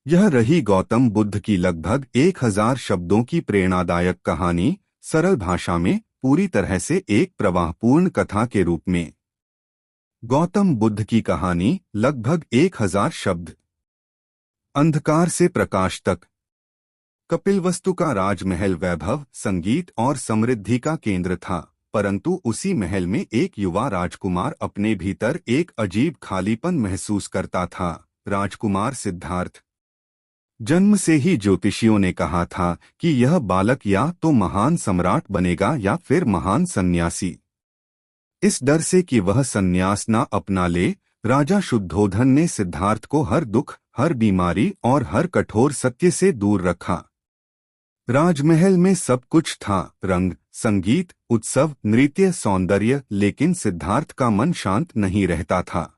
यह रही गौतम बुद्ध की लगभग 1000 शब्दों की प्रेरणादायक कहानी, सरल भाषा में, पूरी तरह से एक प्रवाहपूर्ण कथा के रूप में। गौतम बुद्ध की कहानी, लगभग 1000 शब्द। अंधकार से प्रकाश तक। कपिलवस्तु का राजमहल वैभव, संगीत और समृद्धि का केंद्र था, परंतु उसी महल में एक युवा राजकुमार अपने भीतर एक अजीब खालीपन महसूस करता था। राजकुमार सिद्धार्थ। जन्म से ही ज्योतिषियों ने कहा था कि यह बालक या तो महान सम्राट बनेगा या फिर महान सन्यासी। इस डर से कि वह सन्यास न अपना ले, राजा शुद्धोधन ने सिद्धार्थ को हर दुख, हर बीमारी और हर कठोर सत्य से दूर रखा। राजमहल में सब कुछ था, रंग, संगीत, उत्सव, नृत्य, सौंदर्य, लेकिन सिद्धार्थ का मन शांत नहीं रहता था।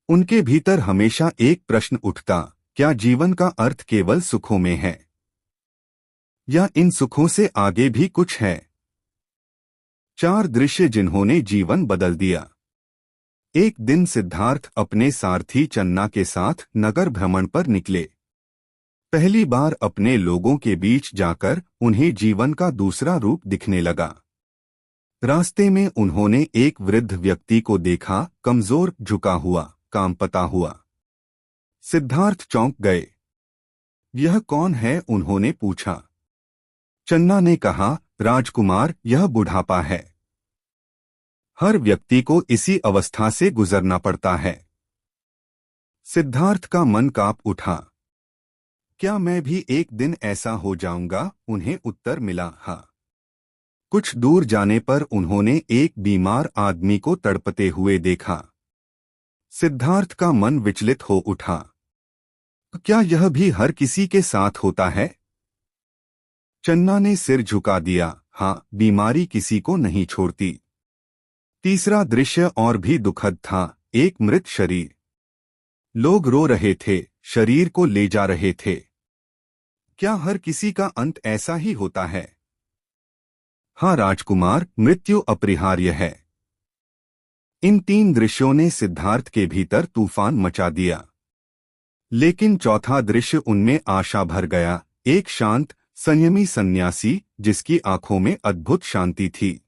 उनके भीतर हमेशा एक प्रश्न उठता, क्या जीवन का अर्थ केवल सुखों में है, या इन सुखों से आगे भी कुछ है? 4 दृश्य जिन्होंने जीवन बदल दिया। एक दिन सिद्धार्थ अपने सारथी चन्ना के साथ नगर भ्रमण पर निकले। पहली बार अपने लोगों के बीच जाकर उन्हें जीवन का दूसरा रूप दिखने लगा। रास्ते में उन्होंने एक वृद्ध व्यक्ति को देखा, कमजोर, झुका हुआ, कांपता हुआ। सिद्धार्थ चौंक गए। यह कौन है? उन्होंने पूछा। चन्ना ने कहा, राजकुमार, यह बुढ़ापा है। हर व्यक्ति को इसी अवस्था से गुजरना पड़ता है। सिद्धार्थ का मन कांप उठा। क्या मैं भी एक दिन ऐसा हो जाऊंगा? उन्हें उत्तर मिला, हाँ। कुछ दूर जाने पर उन्होंने एक बीमार आदमी को तड़पते हुए देखा। सिद्धार्थ का मन विचलित हो उठा। क्या यह भी हर किसी के साथ होता है? चन्ना ने सिर झुका दिया, हाँ, बीमारी किसी को नहीं छोड़ती। तीसरा दृश्य और भी दुखद था, एक मृत शरीर। लोग रो रहे थे, शरीर को ले जा रहे थे। क्या हर किसी का अंत ऐसा ही होता है? हाँ राजकुमार, मृत्यु अपरिहार्य है। इन 3 दृश्यों ने सिद्धार्थ के भीतर तूफान मचा दिया। लेकिन चौथा दृश्य उनमें आशा भर गया, एक शांत, संयमी सन्यासी जिसकी आंखों में अद्भुत शांति थी।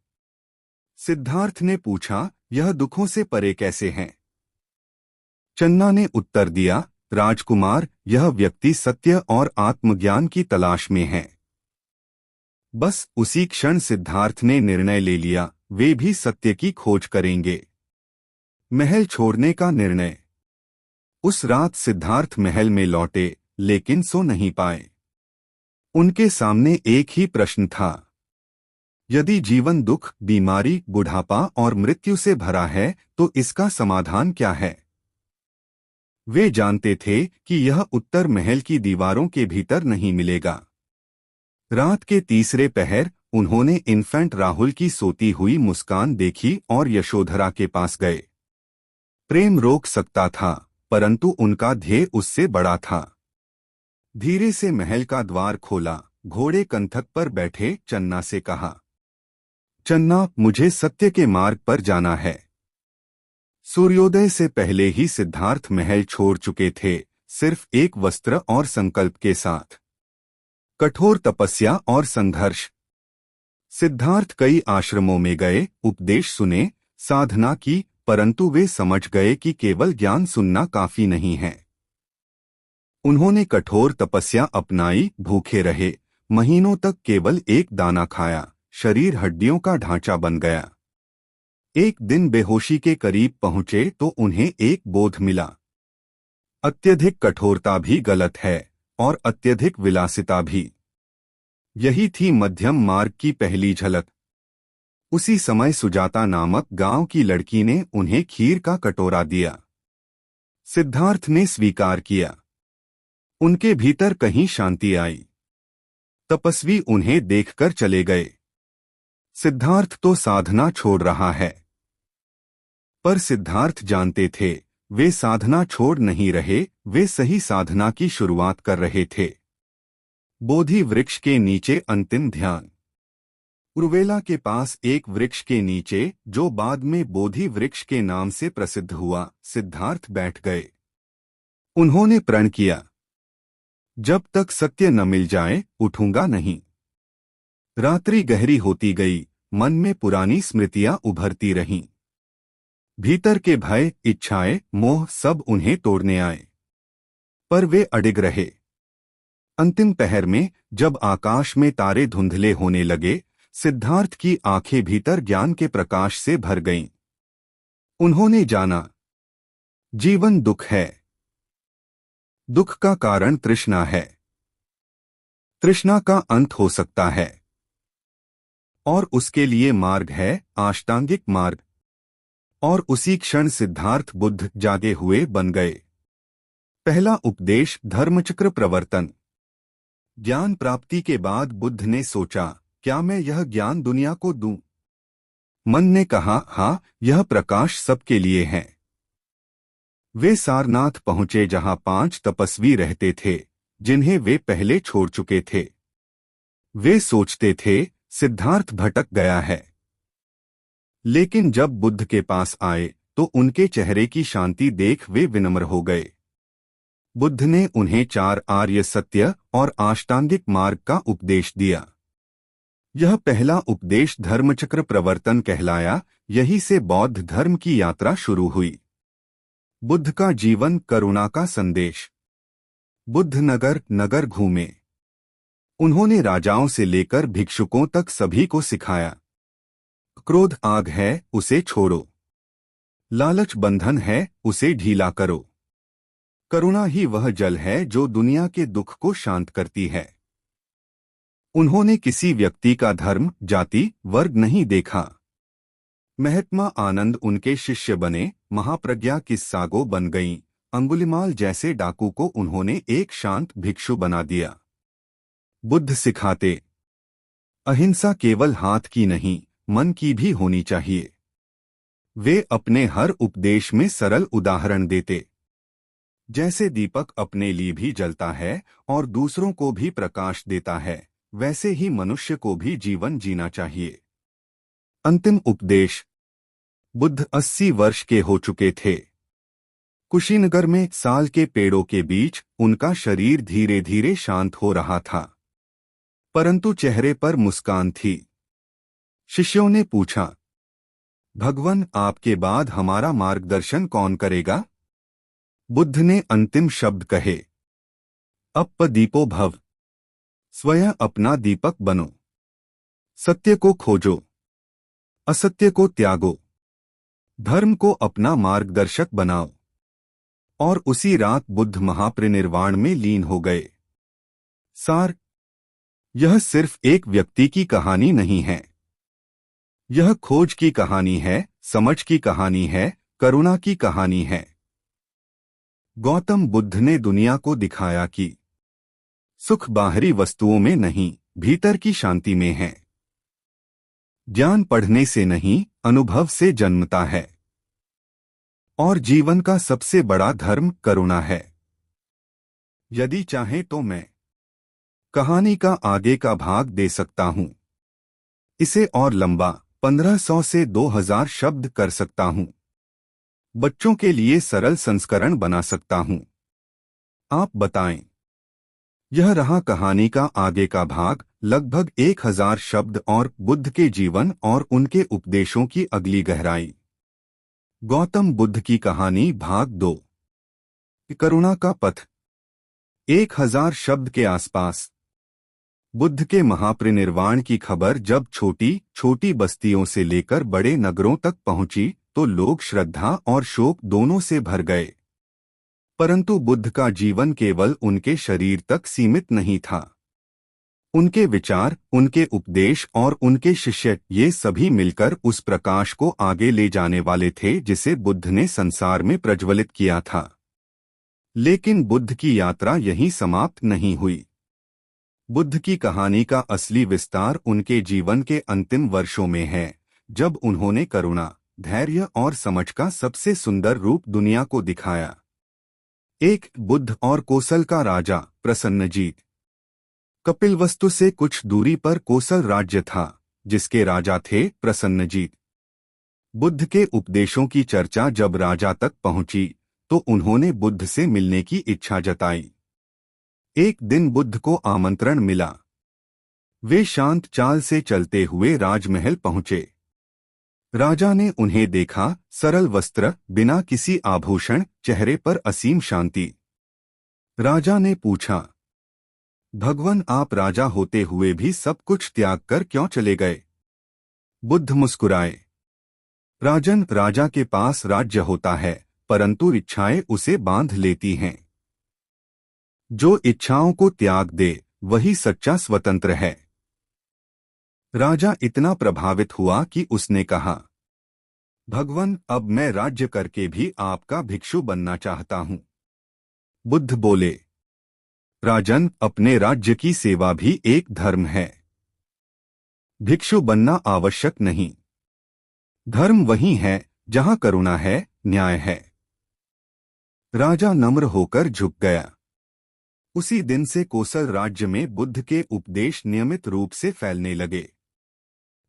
सिद्धार्थ ने पूछा, यह दुखों से परे कैसे हैं? चन्ना ने उत्तर दिया, राजकुमार, यह व्यक्ति सत्य और आत्मज्ञान की तलाश में है। बस उसी क्षण सिद्धार्थ ने निर्णय ले लिया, वे भी सत्य की खोज करेंगे। महल छोड़ने का निर्णय। उस रात सिद्धार्थ महल में लौटे, लेकिन सो नहीं पाए। उनके सामने एक ही प्रश्न था, यदि जीवन दुख, बीमारी, बुढ़ापा और मृत्यु से भरा है, तो इसका समाधान क्या है? वे जानते थे कि यह उत्तर महल की दीवारों के भीतर नहीं मिलेगा। रात के तीसरे पहर उन्होंने इन्फेंट राहुल की सोती हुई मुस्कान देखी और यशोधरा के पास गए। प्रेम रोक सकता था, परंतु उनका ध्येय उससे बड़ा था। धीरे से महल का द्वार खोला, घोड़े कंथक पर बैठे चन्ना से कहा, चन्ना, मुझे सत्य के मार्ग पर जाना है। सूर्योदय से पहले ही सिद्धार्थ महल छोड़ चुके थे, सिर्फ एक वस्त्र और संकल्प के साथ। कठोर तपस्या और संघर्ष। सिद्धार्थ कई आश्रमों में गए, उपदेश सुने, साधना की, परंतु वे समझ गए कि केवल ज्ञान सुनना काफी नहीं है। उन्होंने कठोर तपस्या अपनाई, भूखे रहे, महीनों तक केवल एक दाना खाया, शरीर हड्डियों का ढांचा बन गया। एक दिन बेहोशी के करीब पहुंचे तो उन्हें एक बोध मिला, अत्यधिक कठोरता भी गलत है और अत्यधिक विलासिता भी। यही थी मध्यम मार्ग की पहली झलक। उसी समय सुजाता नामक गांव की लड़की ने उन्हें खीर का कटोरा दिया। सिद्धार्थ ने स्वीकार किया। उनके भीतर कहीं शांति आई। तपस्वी उन्हें देखकर चले गए। सिद्धार्थ तो साधना छोड़ रहा है। पर सिद्धार्थ जानते थे, वे साधना छोड़ नहीं रहे, वे सही साधना की शुरुआत कर रहे थे। बोधि वृक्ष के नीचे अंतिम ध्यान। उर्वेला के पास एक वृक्ष के नीचे, जो बाद में बोधि वृक्ष के नाम से प्रसिद्ध हुआ, सिद्धार्थ बैठ गए। उन्होंने प्रण किया, जब तक सत्य न मिल जाए उठूंगा नहीं। रात्रि गहरी होती गई, मन में पुरानी स्मृतियां उभरती रहीं। भीतर के भय, इच्छाएं, मोह सब उन्हें तोड़ने आए, पर वे अडिग रहे। अंतिम पहर में जब आकाश में तारे धुंधले होने लगे, सिद्धार्थ की आंखें भीतर ज्ञान के प्रकाश से भर गईं। उन्होंने जाना, जीवन दुख है। दुख का कारण तृष्णा है। तृष्णा का अंत हो सकता है, और उसके लिए मार्ग है अष्टांगिक मार्ग। और उसी क्षण सिद्धार्थ बुद्ध जागे हुए बन गए। पहला उपदेश, धर्मचक्र प्रवर्तन। ज्ञान प्राप्ति के बाद बुद्ध ने सोचा, क्या मैं यह ज्ञान दुनिया को दूं? मन ने कहा, हाँ, यह प्रकाश सबके लिए है। वे सारनाथ पहुंचे, जहां 5 तपस्वी रहते थे, जिन्हें वे पहले छोड़ चुके थे। वे सोचते थे, सिद्धार्थ भटक गया है। लेकिन जब बुद्ध के पास आए तो उनके चेहरे की शांति देख वे विनम्र हो गए। बुद्ध ने उन्हें 4 आर्य सत्य और अष्टांगिक मार्ग का उपदेश दिया। यह पहला उपदेश धर्मचक्र प्रवर्तन कहलाया। यही से बौद्ध धर्म की यात्रा शुरू हुई। बुद्ध का जीवन, करुणा का संदेश। बुद्ध नगर नगर घूमे। उन्होंने राजाओं से लेकर भिक्षुकों तक सभी को सिखाया, क्रोध आग है, उसे छोड़ो। लालच बंधन है, उसे ढीला करो। करुणा ही वह जल है जो दुनिया के दुख को शांत करती है। उन्होंने किसी व्यक्ति का धर्म, जाति, वर्ग नहीं देखा। महात्मा आनंद उनके शिष्य बने, महाप्रज्ञा किस्सागो बन गईं। अंगुलिमाल जैसे डाकू को उन्होंने एक शांत भिक्षु बना दिया। बुद्ध सिखाते, अहिंसा केवल हाथ की नहीं, मन की भी होनी चाहिए। वे अपने हर उपदेश में सरल उदाहरण देते। जैसे दीपक अपने लिए भी जलता है और दूसरों को भी प्रकाश देता है, वैसे ही मनुष्य को भी जीवन जीना चाहिए। अंतिम उपदेश। बुद्ध 80 वर्ष के हो चुके थे। कुशीनगर में साल के पेड़ों के बीच उनका शरीर धीरे धीरे शांत हो रहा था, परंतु चेहरे पर मुस्कान थी। शिष्यों ने पूछा, भगवान, आपके बाद हमारा मार्गदर्शन कौन करेगा? बुद्ध ने अंतिम शब्द कहे, अप दीपो भव। स्वयं अपना दीपक बनो। सत्य को खोजो, असत्य को त्यागो। धर्म को अपना मार्गदर्शक बनाओ। और उसी रात बुद्ध महापरिनिर्वाण में लीन हो गए। सार, यह सिर्फ एक व्यक्ति की कहानी नहीं है। यह खोज की कहानी है, समझ की कहानी है, करुणा की कहानी है। गौतम बुद्ध ने दुनिया को दिखाया कि सुख बाहरी वस्तुओं में नहीं, भीतर की शांति में है। ज्ञान पढ़ने से नहीं, अनुभव से जन्मता है। और जीवन का सबसे बड़ा धर्म करुणा है। यदि चाहे तो मैं कहानी का आगे का भाग दे सकता हूं। इसे और लंबा, 1500 से 2000 शब्द कर सकता हूं। बच्चों के लिए सरल संस्करण बना सकता हूं। आप बताएं। यह रहा कहानी का आगे का भाग, लगभग 1000 शब्द और बुद्ध के जीवन और उनके उपदेशों की अगली गहराई। गौतम बुद्ध की कहानी भाग 2। करुणा का पथ। 1000 शब्द के आसपास। बुद्ध के महापरिनिर्वाण की खबर जब छोटी छोटी बस्तियों से लेकर बड़े नगरों तक पहुंची तो लोग श्रद्धा और शोक दोनों से भर गए। परंतु बुद्ध का जीवन केवल उनके शरीर तक सीमित नहीं था। उनके विचार, उनके उपदेश और उनके शिष्य, ये सभी मिलकर उस प्रकाश को आगे ले जाने वाले थे जिसे बुद्ध ने संसार में प्रज्वलित किया था। लेकिन बुद्ध की यात्रा यहीं समाप्त नहीं हुई। बुद्ध की कहानी का असली विस्तार उनके जीवन के अंतिम वर्षों में है, जब उन्होंने करुणा, धैर्य और समझ का सबसे सुंदर रूप दुनिया को दिखाया। एक बुद्ध और कोसल का राजा प्रसन्नजीत। कपिलवस्तु से कुछ दूरी पर कोसल राज्य था, जिसके राजा थे प्रसन्नजीत। बुद्ध के उपदेशों की चर्चा जब राजा तक पहुंची तो उन्होंने बुद्ध से मिलने की इच्छा जताई। एक दिन बुद्ध को आमंत्रण मिला। वे शांत चाल से चलते हुए राजमहल पहुंचे। राजा ने उन्हें देखा, सरल वस्त्र, बिना किसी आभूषण, चेहरे पर असीम शांति। राजा ने पूछा, भगवान, आप राजा होते हुए भी सब कुछ त्याग कर क्यों चले गए? बुद्ध मुस्कुराए, राजन, राजा के पास राज्य होता है, परंतु इच्छाएं उसे बांध लेती हैं। जो इच्छाओं को त्याग दे वही सच्चा स्वतंत्र है। राजा इतना प्रभावित हुआ कि उसने कहा, भगवान, अब मैं राज्य करके भी आपका भिक्षु बनना चाहता हूं। बुद्ध बोले, राजन, अपने राज्य की सेवा भी एक धर्म है। भिक्षु बनना आवश्यक नहीं। धर्म वही है जहां करुणा है, न्याय है। राजा नम्र होकर झुक गया। उसी दिन से कोसल राज्य में बुद्ध के उपदेश नियमित रूप से फैलने लगे।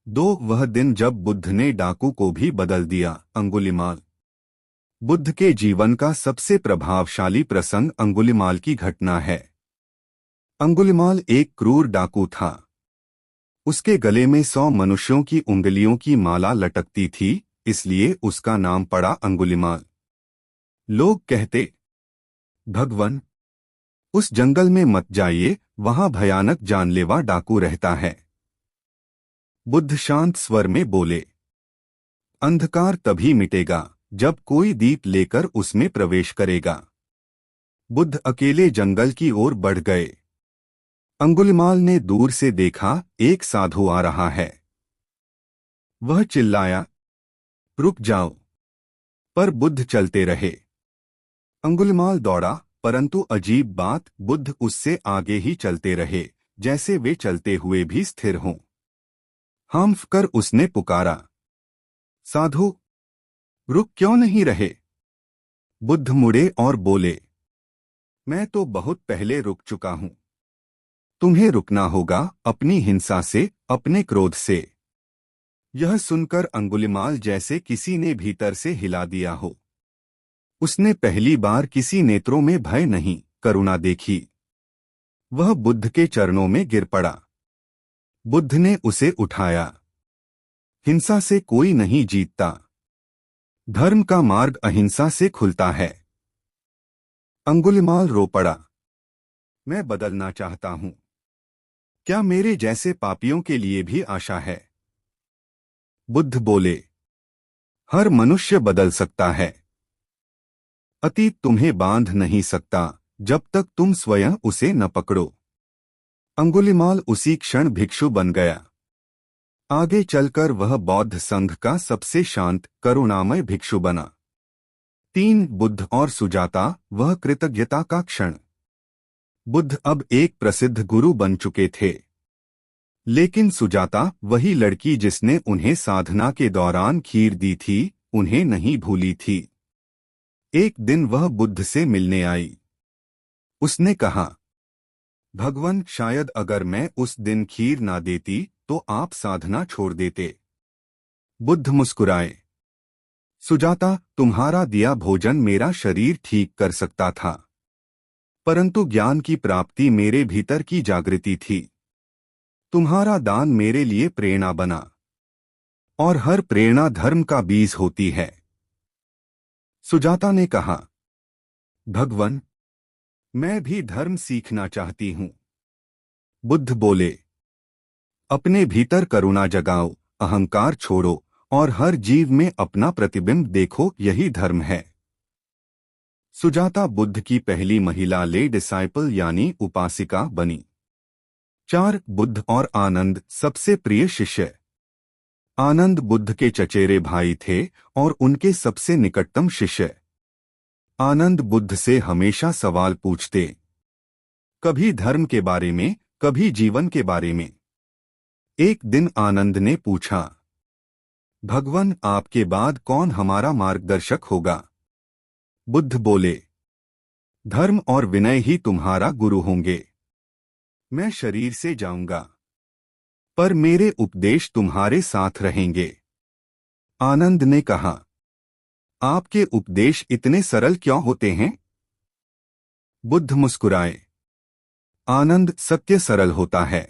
वह दिन जब बुद्ध ने डाकू को भी बदल दिया। अंगुलिमाल। बुद्ध के जीवन का सबसे प्रभावशाली प्रसंग अंगुलिमाल की घटना है। अंगुलिमाल एक क्रूर डाकू था। उसके गले में 100 मनुष्यों की उंगलियों की माला लटकती थी, इसलिए उसका नाम पड़ा अंगुलिमाल। लोग कहते, भगवान, उस जंगल में मत जाइए, वहां भयानक जानलेवा डाकू रहता है। बुद्ध शांत स्वर में बोले, अंधकार तभी मिटेगा जब कोई दीप लेकर उसमें प्रवेश करेगा। बुद्ध अकेले जंगल की ओर बढ़ गए। अंगुलिमाल ने दूर से देखा, एक साधु आ रहा है। वह चिल्लाया, रुक जाओ, पर बुद्ध चलते रहे। अंगुलिमाल दौड़ा, परंतु अजीब बात, बुद्ध उससे आगे ही चलते रहे, जैसे वे चलते हुए भी स्थिर हों। हांफ कर उसने पुकारा, साधु, रुक क्यों नहीं रहे? बुद्ध मुड़े और बोले, मैं तो बहुत पहले रुक चुका हूं। तुम्हें रुकना होगा अपनी हिंसा से, अपने क्रोध से। यह सुनकर अंगुलिमाल जैसे किसी ने भीतर से हिला दिया हो। उसने पहली बार किसी नेत्रों में भय नहीं, करुणा देखी। वह बुद्ध के चरणों में गिर पड़ा। बुद्ध ने उसे उठाया। हिंसा से कोई नहीं जीतता। धर्म का मार्ग अहिंसा से खुलता है। अंगुलिमाल रो पड़ा, मैं बदलना चाहता हूं। क्या मेरे जैसे पापियों के लिए भी आशा है? बुद्ध बोले, हर मनुष्य बदल सकता है। अतीत तुम्हें बांध नहीं सकता जब तक तुम स्वयं उसे न पकड़ो। अंगुलिमाल उसी क्षण भिक्षु बन गया। आगे चलकर वह बौद्ध संघ का सबसे शांत, करुणामय भिक्षु बना। 3 बुद्ध और सुजाता, वह कृतज्ञता का क्षण। बुद्ध अब एक प्रसिद्ध गुरु बन चुके थे, लेकिन सुजाता, वही लड़की जिसने उन्हें साधना के दौरान खीर दी थी, उन्हें नहीं भूली थी। एक दिन वह बुद्ध से मिलने आई। उसने कहा, भगवान, शायद अगर मैं उस दिन खीर ना देती तो आप साधना छोड़ देते। बुद्ध मुस्कुराए, सुजाता, तुम्हारा दिया भोजन मेरा शरीर ठीक कर सकता था, परंतु ज्ञान की प्राप्ति मेरे भीतर की जागृति थी। तुम्हारा दान मेरे लिए प्रेरणा बना, और हर प्रेरणा धर्म का बीज होती है। सुजाता ने कहा, भगवान, मैं भी धर्म सीखना चाहती हूं। बुद्ध बोले, अपने भीतर करुणा जगाओ, अहंकार छोड़ो और हर जीव में अपना प्रतिबिंब देखो, यही धर्म है। सुजाता बुद्ध की पहली महिला ले डिसाइपल यानी उपासिका बनी। 4 बुद्ध और आनंद, सबसे प्रिय शिष्य। आनंद बुद्ध के चचेरे भाई थे और उनके सबसे निकटतम शिष्य। आनंद बुद्ध से हमेशा सवाल पूछते, कभी धर्म के बारे में, कभी जीवन के बारे में। एक दिन आनंद ने पूछा, भगवान, आपके बाद कौन हमारा मार्गदर्शक होगा? बुद्ध बोले, धर्म और विनय ही तुम्हारा गुरु होंगे। मैं शरीर से जाऊंगा, पर मेरे उपदेश तुम्हारे साथ रहेंगे। आनंद ने कहा, आपके उपदेश इतने सरल क्यों होते हैं? बुद्ध मुस्कुराए, आनंद सत्य सरल होता है,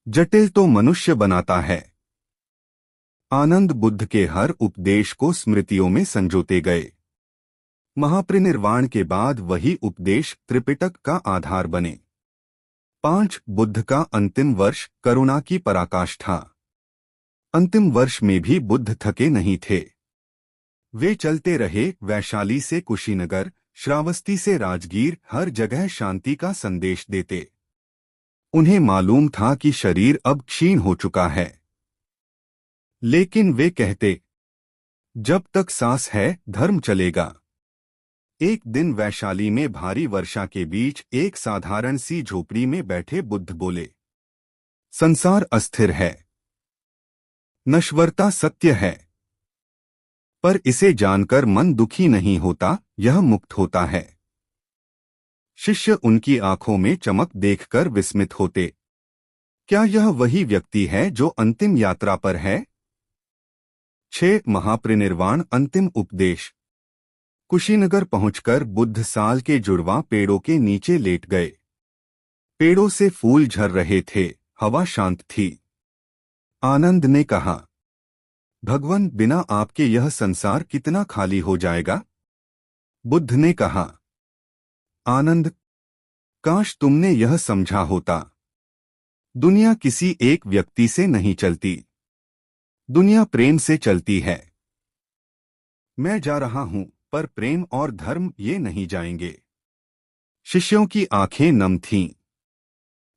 जटिल तो मनुष्य बनाता है। आनंद बुद्ध के हर उपदेश को स्मृतियों में संजोते गए। महापरिनिर्वाण के बाद वही उपदेश त्रिपिटक का आधार बने। 5 बुद्ध का अंतिम वर्ष करुणा की पराकाष्ठा। अंतिम वर्ष में भी बुद्ध थके नहीं थे। वे चलते रहे, वैशाली से कुशीनगर, श्रावस्ती से राजगीर, हर जगह शांति का संदेश देते। उन्हें मालूम था कि शरीर अब क्षीण हो चुका है, लेकिन वे कहते, जब तक सांस है धर्म चलेगा। एक दिन वैशाली में भारी वर्षा के बीच एक साधारण सी झोपड़ी में बैठे बुद्ध बोले, संसार अस्थिर है, नश्वरता सत्य है, पर इसे जानकर मन दुखी नहीं होता, यह मुक्त होता है। शिष्य उनकी आंखों में चमक देखकर विस्मित होते। क्या यह वही व्यक्ति है जो अंतिम यात्रा पर है? 6 महापरिनिर्वाण अंतिम उपदेश। कुशीनगर पहुंचकर बुद्ध साल के जुड़वा पेड़ों के नीचे लेट गए। पेड़ों से फूल झर रहे थे, हवा शांत थी। आनंद ने कहा, भगवान, बिना आपके यह संसार कितना खाली हो जाएगा। बुद्ध ने कहा, आनंद, काश तुमने यह समझा होता। दुनिया किसी एक व्यक्ति से नहीं चलती, दुनिया प्रेम से चलती है। मैं जा रहा हूं, पर प्रेम और धर्म ये नहीं जाएंगे। शिष्यों की आंखें नम थीं।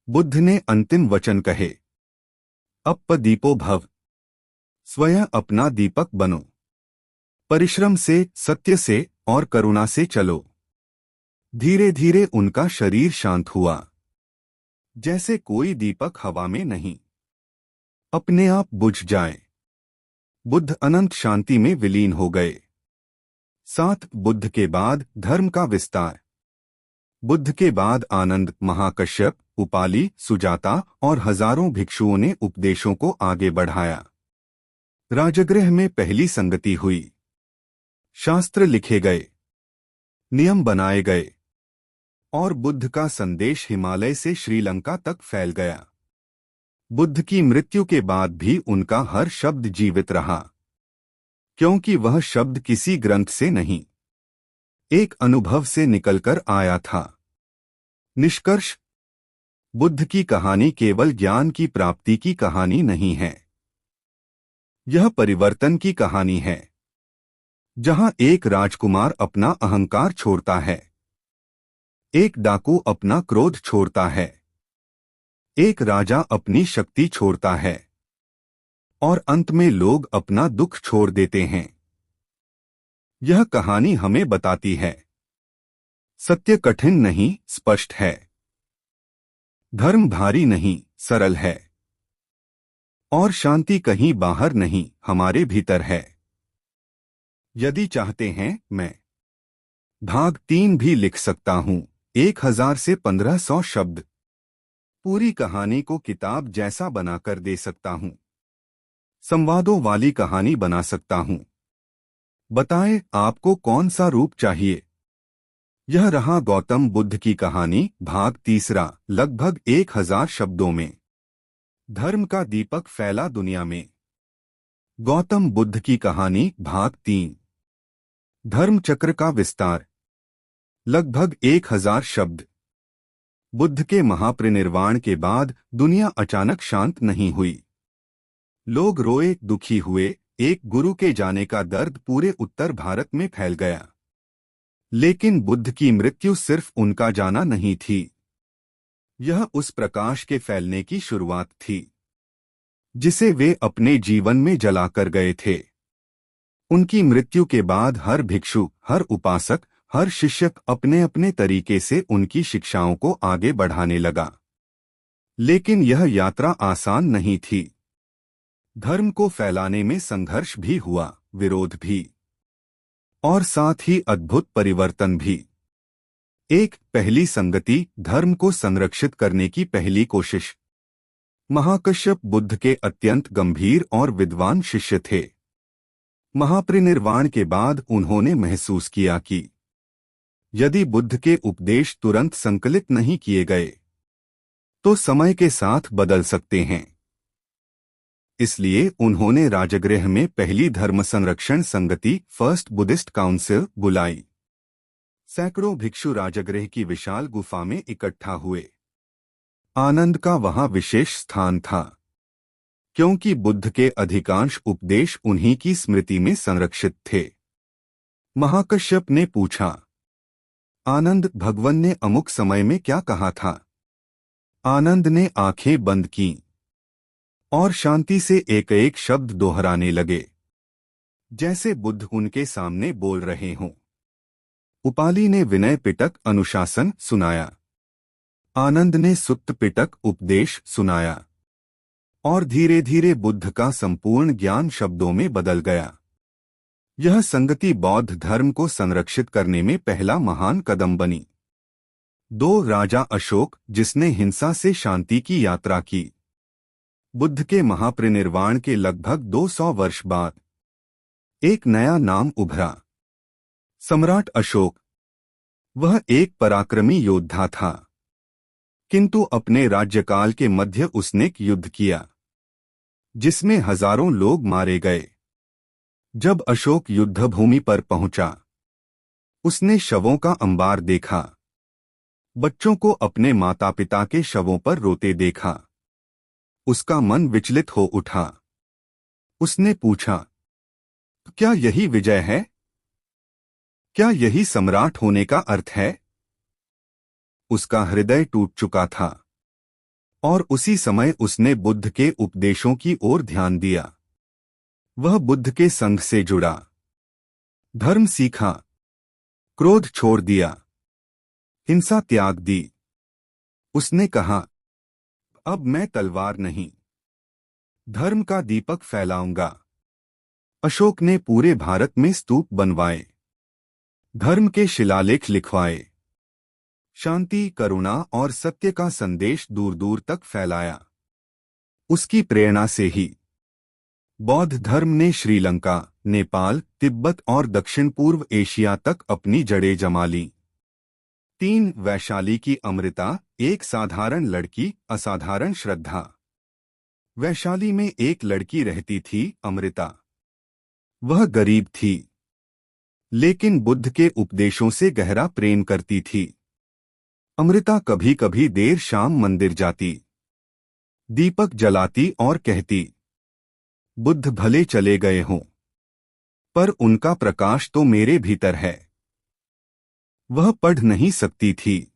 बुद्ध ने अंतिम वचन कहे, अप्प दीपो भव, स्वयं अपना दीपक बनो। परिश्रम से, सत्य से और करुणा से चलो। धीरे धीरे उनका शरीर शांत हुआ, जैसे कोई दीपक हवा में नहीं, अपने आप बुझ जाए। बुद्ध अनंत शांति में विलीन हो गए। 7 बुद्ध के बाद धर्म का विस्तार। बुद्ध के बाद आनंद, महाकश्यप, उपाली, सुजाता और हजारों भिक्षुओं ने उपदेशों को आगे बढ़ाया। राजगृह में पहली संगति हुई, शास्त्र लिखे गए, नियम बनाए गए और बुद्ध का संदेश हिमालय से श्रीलंका तक फैल गया। बुद्ध की मृत्यु के बाद भी उनका हर शब्द जीवित रहा, क्योंकि वह शब्द किसी ग्रंथ से नहीं, एक अनुभव से निकलकर आया था। निष्कर्ष, बुद्ध की कहानी केवल ज्ञान की प्राप्ति की कहानी नहीं है, यह परिवर्तन की कहानी है। जहां एक राजकुमार अपना अहंकार छोड़ता है, एक डाकू अपना क्रोध छोड़ता है, एक राजा अपनी शक्ति छोड़ता है और अंत में लोग अपना दुख छोड़ देते हैं। यह कहानी हमें बताती है, सत्य कठिन नहीं, स्पष्ट है। धर्म भारी नहीं, सरल है। और शांति कहीं बाहर नहीं, हमारे भीतर है। यदि चाहते हैं, मैं भाग 3 भी लिख सकता हूं, 1000 से 1500 शब्द। पूरी कहानी को किताब जैसा बनाकर दे सकता हूं, संवादों वाली कहानी बना सकता हूं। बताएं आपको कौन सा रूप चाहिए। यह रहा गौतम बुद्ध की कहानी, भाग 3, लगभग 1000 शब्दों में। धर्म का दीपक फैला दुनिया में। गौतम बुद्ध की कहानी, भाग 3। धर्म चक्र का विस्तार, लगभग 1000 शब्द। बुद्ध के महापरिनिर्वाण के बाद दुनिया अचानक शांत नहीं हुई। लोग रोए, दुखी हुए। एक गुरु के जाने का दर्द पूरे उत्तर भारत में फैल गया। लेकिन बुद्ध की मृत्यु सिर्फ उनका जाना नहीं थी, यह उस प्रकाश के फैलने की शुरुआत थी जिसे वे अपने जीवन में जलाकर गए थे। उनकी मृत्यु के बाद हर भिक्षु, हर उपासक, हर शिष्य अपने अपने तरीके से उनकी शिक्षाओं को आगे बढ़ाने लगा। लेकिन यह यात्रा आसान नहीं थी। धर्म को फैलाने में संघर्ष भी हुआ, विरोध भी, और साथ ही अद्भुत परिवर्तन भी। एक पहली संगति, धर्म को संरक्षित करने की पहली कोशिश। महाकश्यप बुद्ध के अत्यंत गंभीर और विद्वान शिष्य थे। महापरिनिर्वाण के बाद उन्होंने महसूस किया कि यदि बुद्ध के उपदेश तुरंत संकलित नहीं किए गए तो समय के साथ बदल सकते हैं। इसलिए उन्होंने राजगृह में पहली धर्म संरक्षण संगति फर्स्ट बुद्धिस्ट काउंसिल बुलाई। सैकड़ों भिक्षु राजगृह की विशाल गुफा में इकट्ठा हुए। आनंद का वहां विशेष स्थान था, क्योंकि बुद्ध के अधिकांश उपदेश उन्हीं की स्मृति में संरक्षित थे। महाकश्यप ने पूछा, आनंद, भगवान ने अमुक समय में क्या कहा था? आनंद ने आंखें बंद कीं और शांति से एक एक शब्द दोहराने लगे, जैसे बुद्ध उनके सामने बोल रहे हों। उपाली ने विनय पिटक अनुशासन सुनाया, आनंद ने सुत्त पिटक उपदेश सुनाया, और धीरे धीरे बुद्ध का संपूर्ण ज्ञान शब्दों में बदल गया। यह संगति बौद्ध धर्म को संरक्षित करने में पहला महान कदम बनी। 2 राजा अशोक, जिसने हिंसा से शांति की यात्रा की। बुद्ध के महापरिनिर्वाण के लगभग 200 वर्ष बाद एक नया नाम उभरा, सम्राट अशोक। वह एक पराक्रमी योद्धा था, किंतु अपने राज्यकाल के मध्य उसने एक युद्ध किया जिसमें हजारों लोग मारे गए। जब अशोक युद्धभूमि पर पहुंचा, उसने शवों का अंबार देखा, बच्चों को अपने माता पिता के शवों पर रोते देखा। उसका मन विचलित हो उठा। उसने पूछा, क्या यही विजय है? क्या यही सम्राट होने का अर्थ है? उसका हृदय टूट चुका था और उसी समय उसने बुद्ध के उपदेशों की ओर ध्यान दिया। वह बुद्ध के संघ से जुड़ा, धर्म सीखा, क्रोध छोड़ दिया, हिंसा त्याग दी। उसने कहा, अब मैं तलवार नहीं, धर्म का दीपक फैलाऊंगा। अशोक ने पूरे भारत में स्तूप बनवाए, धर्म के शिलालेख लिखवाए, शांति, करुणा और सत्य का संदेश दूर दूर तक फैलाया। उसकी प्रेरणा से ही बौद्ध धर्म ने श्रीलंका, नेपाल, तिब्बत और दक्षिण पूर्व एशिया तक अपनी जड़ें जमा लीं। 3 वैशाली की अमृता, एक साधारण लड़की, असाधारण श्रद्धा। वैशाली में एक लड़की रहती थी, अमृता। वह गरीब थी, लेकिन बुद्ध के उपदेशों से गहरा प्रेम करती थी। अमृता कभी कभी देर शाम मंदिर जाती, दीपक जलाती और कहती, बुद्ध भले चले गए हों, पर उनका प्रकाश तो मेरे भीतर है। वह पढ़ नहीं सकती थी,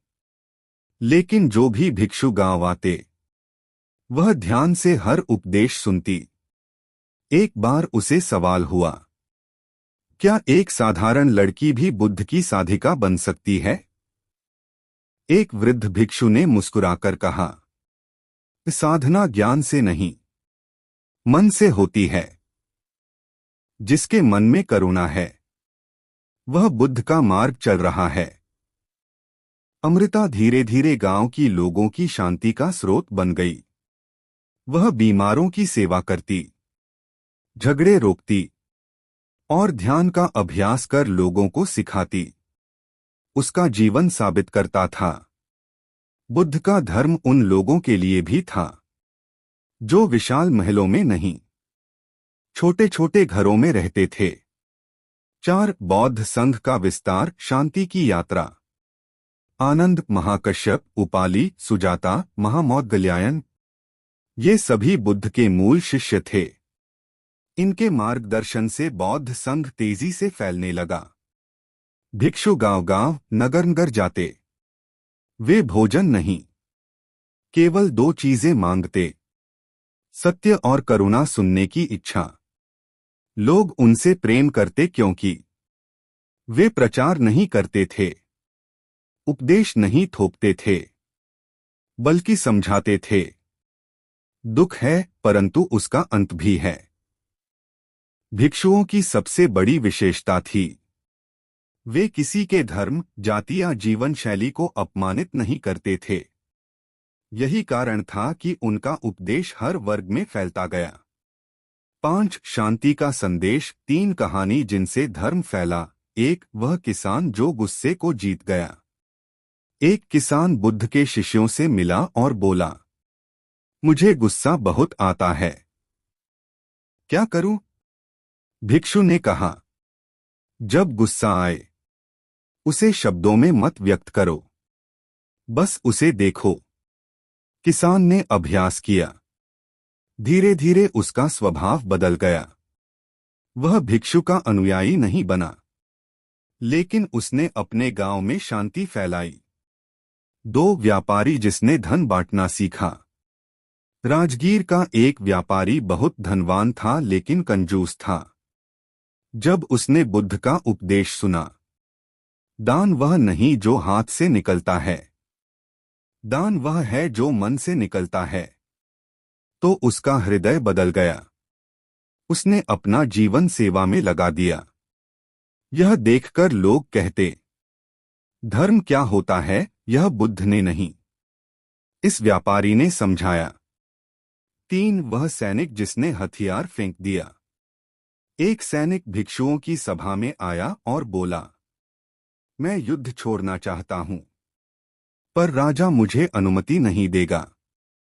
लेकिन जो भी भिक्षु गांव आते, वह ध्यान से हर उपदेश सुनती। एक बार उसे सवाल हुआ, क्या एक साधारण लड़की भी बुद्ध की साधिका बन सकती है? एक वृद्ध भिक्षु ने मुस्कुराकर कहा, साधना ज्ञान से नहीं, मन से होती है। जिसके मन में करुणा है, वह बुद्ध का मार्ग चल रहा है। अमृता धीरे धीरे गांव की लोगों की शांति का स्रोत बन गई। वह बीमारों की सेवा करती, झगड़े रोकती और ध्यान का अभ्यास कर लोगों को सिखाती। उसका जीवन साबित करता था, बुद्ध का धर्म उन लोगों के लिए भी था जो विशाल महलों में नहीं, छोटे छोटे घरों में रहते थे। 4 बौद्ध संघ का विस्तार, शांति की यात्रा। आनंद, महाकश्यप, उपाली, सुजाता, महामौदगल्यायन, ये सभी बुद्ध के मूल शिष्य थे। इनके मार्गदर्शन से बौद्ध संघ तेजी से फैलने लगा। भिक्षु गांव-गांव, नगर-नगर जाते। वे भोजन नहीं, केवल 2 चीजें मांगते, सत्य और करुणा सुनने की इच्छा। लोग उनसे प्रेम करते क्योंकि वे प्रचार नहीं करते थे, उपदेश नहीं थोपते थे, बल्कि समझाते थे। दुख है, परंतु उसका अंत भी है। भिक्षुओं की सबसे बड़ी विशेषता थी, वे किसी के धर्म, जाति या जीवन शैली को अपमानित नहीं करते थे। यही कारण था कि उनका उपदेश हर वर्ग में फैलता गया। 5 शांति का संदेश, 3 कहानी जिनसे धर्म फैला, एक वह किसान जो गुस्से को जीत गया। एक किसान बुद्ध के शिष्यों से मिला और बोला, मुझे गुस्सा बहुत आता है, क्या करूं? भिक्षु ने कहा, जब गुस्सा आए उसे शब्दों में मत व्यक्त करो, बस उसे देखो। किसान ने अभ्यास किया। धीरे धीरे उसका स्वभाव बदल गया। वह भिक्षु का अनुयायी नहीं बना, लेकिन उसने अपने गांव में शांति फैलाई। दो व्यापारी जिसने धन बांटना सीखा। राजगीर का एक व्यापारी बहुत धनवान था लेकिन कंजूस था। जब उसने बुद्ध का उपदेश सुना, दान वह नहीं जो हाथ से निकलता है, दान वह है जो मन से निकलता है, तो उसका हृदय बदल गया। उसने अपना जीवन सेवा में लगा दिया। यह देखकर लोग कहते, धर्म क्या होता है, यह बुद्ध ने नहीं, इस व्यापारी ने समझाया। 3 वह सैनिक जिसने हथियार फेंक दिया। एक सैनिक भिक्षुओं की सभा में आया और बोला, मैं युद्ध छोड़ना चाहता हूं, पर राजा मुझे अनुमति नहीं देगा।